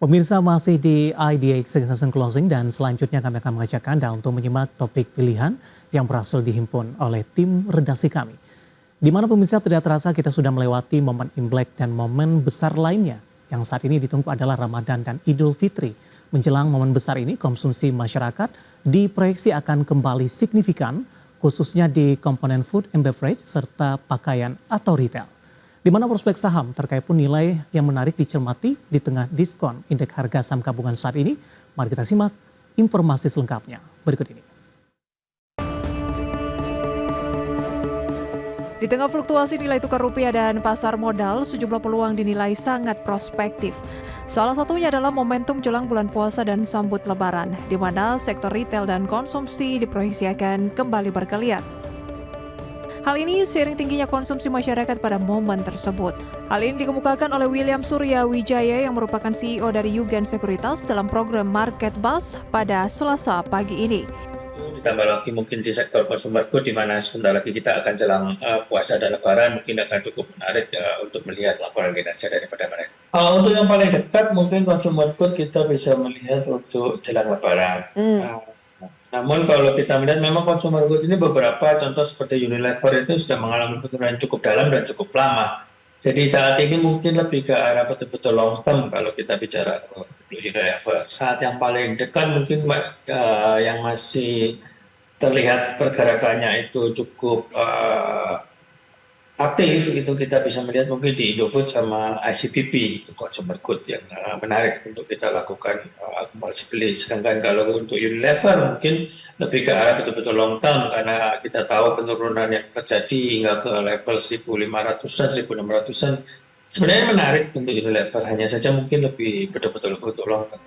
Pemirsa masih di IDX Season Closing dan selanjutnya kami akan mengajak Anda untuk menyimak topik pilihan yang berhasil dihimpun oleh tim redaksi kami. Di mana pemirsa tidak terasa kita sudah melewati momen Imlek dan momen besar lainnya. Yang saat ini ditunggu adalah Ramadan dan Idul Fitri. Menjelang momen besar ini, konsumsi masyarakat diproyeksi akan kembali signifikan, khususnya di komponen food and beverage serta pakaian atau retail. Di mana prospek saham terkait pun nilai yang menarik dicermati di tengah diskon indeks harga saham gabungan saat ini. Mari kita simak informasi selengkapnya berikut ini. Di tengah fluktuasi nilai tukar rupiah dan pasar modal, sejumlah peluang dinilai sangat prospektif. Salah satunya adalah momentum jelang bulan puasa dan sambut lebaran, di mana sektor retail dan konsumsi diproyeksi akan kembali bergeliat. Hal ini seiring tingginya konsumsi masyarakat pada momen tersebut. Hal ini dikemukakan oleh William Surya Wijaya yang merupakan CEO dari Yugen Sekuritas dalam program Market Buzz pada Selasa pagi ini. Ditambah lagi mungkin di sektor consumer good di mana sebentar lagi kita akan jelang puasa dan lebaran, mungkin akan cukup menarik untuk melihat laporan kinerja daripada mereka. Untuk yang paling dekat mungkin consumer good kita bisa melihat untuk jelang lebaran. Namun kalau kita melihat memang consumer good ini beberapa contoh seperti Unilever itu sudah mengalami penurunan cukup dalam dan cukup lama. Jadi saat ini mungkin lebih ke arah betul-betul long term kalau kita bicara Unilever. Saat yang paling dekat mungkin yang masih terlihat pergerakannya itu cukup aktif, itu kita bisa melihat mungkin di Indofood sama ICBP, itu consumer good yang menarik untuk kita lakukan akumulasi beli. Sedangkan kalau untuk Unilever mungkin lebih ke arah betul-betul long term karena kita tahu penurunan yang terjadi hingga ke level 1.500-an, 1.600-an. Sebenarnya menarik untuk Unilever, hanya saja mungkin lebih betul-betul untuk long term.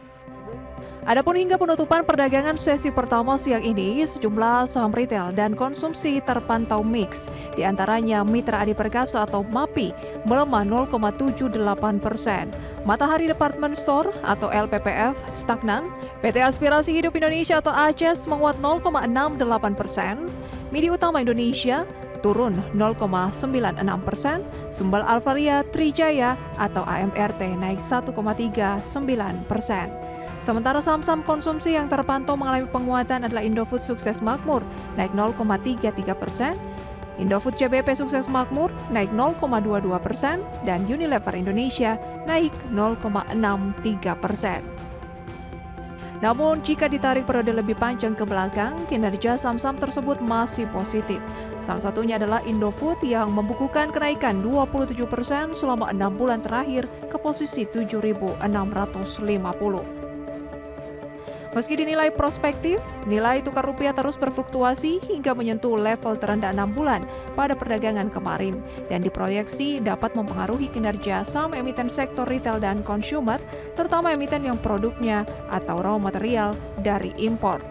Adapun hingga penutupan perdagangan sesi pertama siang ini, sejumlah saham retail dan konsumsi terpantau mix. Di antaranya Mitra Adi Perkasa atau MAPI melemah 0,78%. Matahari Department Store atau LPPF stagnan. PT Aspirasi Hidup Indonesia atau ACES menguat 0,68%. Midi Utama Indonesia turun 0,96%. Sumbal Alvaria Trijaya atau AMRT naik 1,39%. Sementara saham-saham konsumsi yang terpantau mengalami penguatan adalah Indofood Sukses Makmur naik 0,33%, Indofood CBP Sukses Makmur naik 0,22%, dan Unilever Indonesia naik 0,63%. Namun jika ditarik periode lebih panjang ke belakang, kinerja saham-saham tersebut masih positif. Salah satunya adalah Indofood yang membukukan kenaikan 27% selama 6 bulan terakhir ke posisi 7.650. Meski dinilai prospektif, nilai tukar rupiah terus berfluktuasi hingga menyentuh level terendah 6 bulan pada perdagangan kemarin dan diproyeksi dapat mempengaruhi kinerja saham emiten sektor retail dan consumer, terutama emiten yang produknya atau raw material dari impor.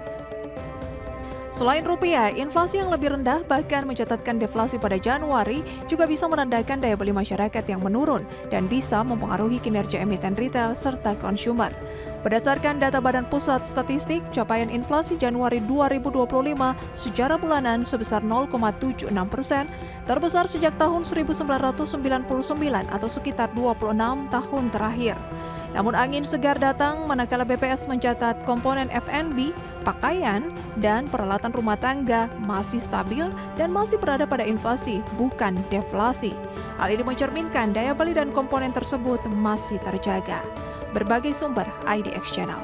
Selain rupiah, inflasi yang lebih rendah bahkan mencatatkan deflasi pada Januari juga bisa menandakan daya beli masyarakat yang menurun dan bisa mempengaruhi kinerja emiten retail serta consumer. Berdasarkan data Badan Pusat Statistik, capaian inflasi Januari 2025 secara bulanan sebesar 0,76%, terbesar sejak tahun 1999 atau sekitar 26 tahun terakhir. Namun angin segar datang manakala BPS mencatat komponen F&B, pakaian, dan peralatan rumah tangga masih stabil dan masih berada pada inflasi, bukan deflasi. Hal ini mencerminkan daya beli dan komponen tersebut masih terjaga. Berbagai sumber IDX Channel.